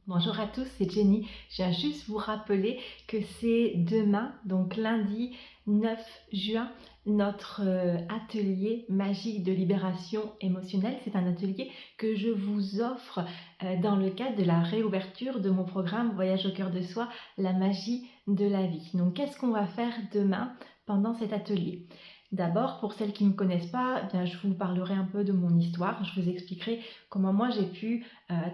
Bonjour à tous, c'est Jenny. Je viens juste vous rappeler que c'est demain, donc lundi 9 juin, notre atelier magique de libération émotionnelle. C'est un atelier que je vous offre dans le cadre de la réouverture de mon programme Voyage au cœur de soi, la magie de la vie. Donc qu'est-ce qu'on va faire demain pendant cet atelier ? D'abord, pour celles qui ne me connaissent pas, je vous parlerai un peu de mon histoire. Je vous expliquerai comment moi j'ai pu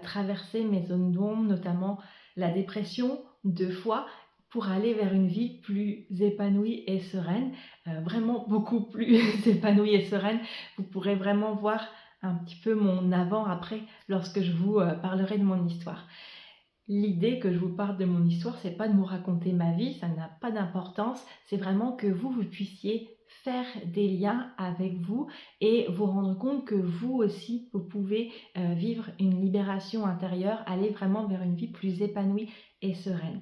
traverser mes zones d'ombre, notamment la dépression 2 fois, pour aller vers une vie plus épanouie et sereine, vraiment beaucoup plus épanouie et sereine. Vous pourrez vraiment voir un petit peu mon avant-après lorsque je vous parlerai de mon histoire. L'idée que je vous parle de mon histoire, c'est pas de vous raconter ma vie, ça n'a pas d'importance, c'est vraiment que vous puissiez faire des liens avec vous et vous rendre compte que vous aussi, vous pouvez vivre une libération intérieure, aller vraiment vers une vie plus épanouie et sereine.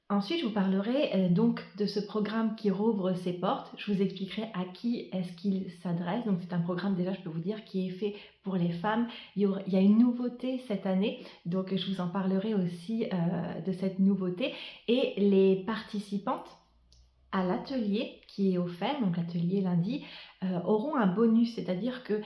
Ensuite, je vous parlerai donc de ce programme qui rouvre ses portes. Je vous expliquerai à qui est-ce qu'il s'adresse. Donc c'est un programme déjà, je peux vous dire, qui est fait pour les femmes. Il y a une nouveauté cette année, donc je vous en parlerai aussi de cette nouveauté. Et les participantes à l'atelier qui est offert, donc l'atelier lundi, auront un bonus, c'est-à-dire que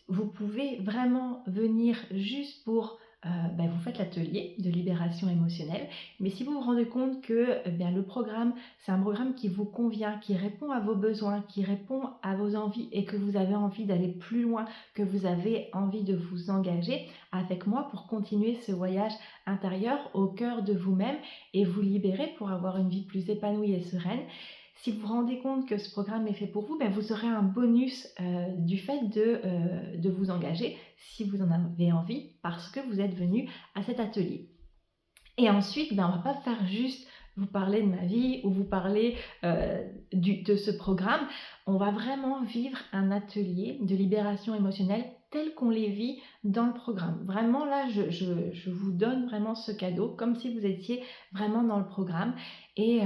vous pouvez vraiment venir juste pour vous faites l'atelier de libération émotionnelle, mais si vous vous rendez compte que le programme, c'est un programme qui vous convient, qui répond à vos besoins, qui répond à vos envies et que vous avez envie d'aller plus loin, que vous avez envie de vous engager avec moi pour continuer ce voyage intérieur au cœur de vous-même et vous libérer pour avoir une vie plus épanouie et sereine. Si vous vous rendez compte que ce programme est fait pour vous, vous aurez un bonus du fait de vous engager si vous en avez envie parce que vous êtes venu à cet atelier. Et ensuite, on ne va pas faire juste vous parler de ma vie ou vous parler de ce programme. On va vraiment vivre un atelier de libération émotionnelle tel qu'on les vit dans le programme. Vraiment là, je vous donne vraiment ce cadeau comme si vous étiez vraiment dans le programme et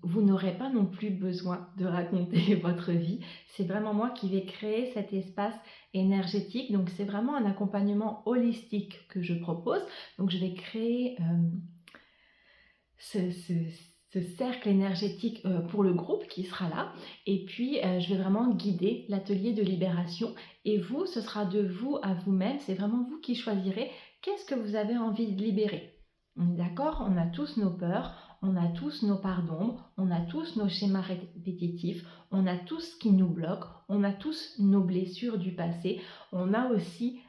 vous n'aurez pas non plus besoin de raconter votre vie. C'est vraiment moi qui vais créer cet espace énergétique. Donc c'est vraiment un accompagnement holistique que je propose. Donc je vais créer ce cercle énergétique pour le groupe qui sera là et puis je vais vraiment guider l'atelier de libération et vous, ce sera de vous à vous-même, c'est vraiment vous qui choisirez qu'est-ce que vous avez envie de libérer. D'accord ? On a tous nos peurs, on a tous nos parts d'ombre, on a tous nos schémas répétitifs, on a tous ce qui nous bloque, on a tous nos blessures du passé, on a aussi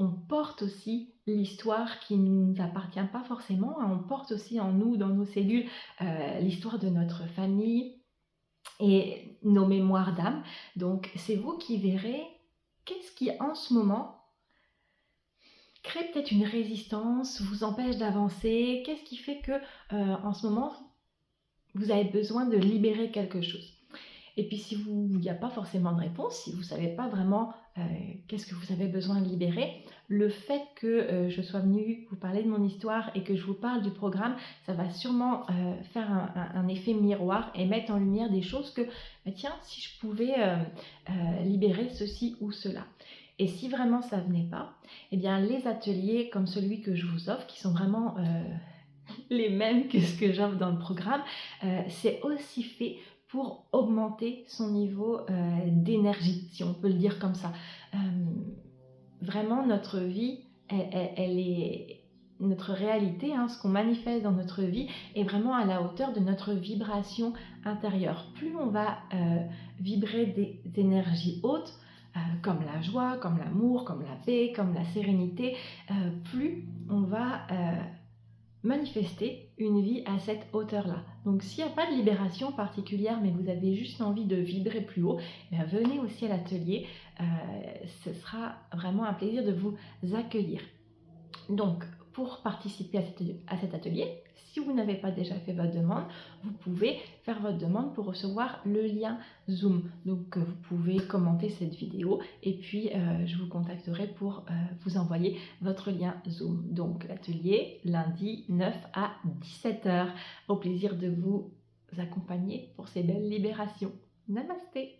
on porte aussi l'histoire qui ne nous appartient pas forcément, on porte aussi en nous, dans nos cellules, l'histoire de notre famille et nos mémoires d'âme. Donc c'est vous qui verrez qu'est-ce qui en ce moment crée peut-être une résistance, vous empêche d'avancer, qu'est-ce qui fait que en ce moment vous avez besoin de libérer quelque chose. Et puis si il n'y a pas forcément de réponse, si vous ne savez pas vraiment qu'est-ce que vous avez besoin de libérer, le fait que je sois venue vous parler de mon histoire et que je vous parle du programme, ça va sûrement faire un effet miroir et mettre en lumière des choses que, tiens, si je pouvais libérer ceci ou cela. Et si vraiment ça ne venait pas, les ateliers comme celui que je vous offre, qui sont vraiment les mêmes que ce que j'offre dans le programme, c'est aussi fait pour augmenter son niveau d'énergie, si on peut le dire comme ça. Vraiment, notre vie, elle est... Notre réalité, ce qu'on manifeste dans notre vie, est vraiment à la hauteur de notre vibration intérieure. Plus on va vibrer des énergies hautes, comme la joie, comme l'amour, comme la paix, comme la sérénité, plus on va manifester une vie à cette hauteur-là. Donc s'il n'y a pas de libération particulière, mais vous avez juste envie de vibrer plus haut, venez aussi à l'atelier. Ce sera vraiment un plaisir de vous accueillir. Donc, pour participer à cet atelier, si vous n'avez pas déjà fait votre demande, vous pouvez faire votre demande pour recevoir le lien Zoom. Donc, vous pouvez commenter cette vidéo et puis je vous contacterai pour vous envoyer votre lien Zoom. Donc, l'atelier lundi 9 à 17h. Au plaisir de vous accompagner pour ces belles libérations. Namasté!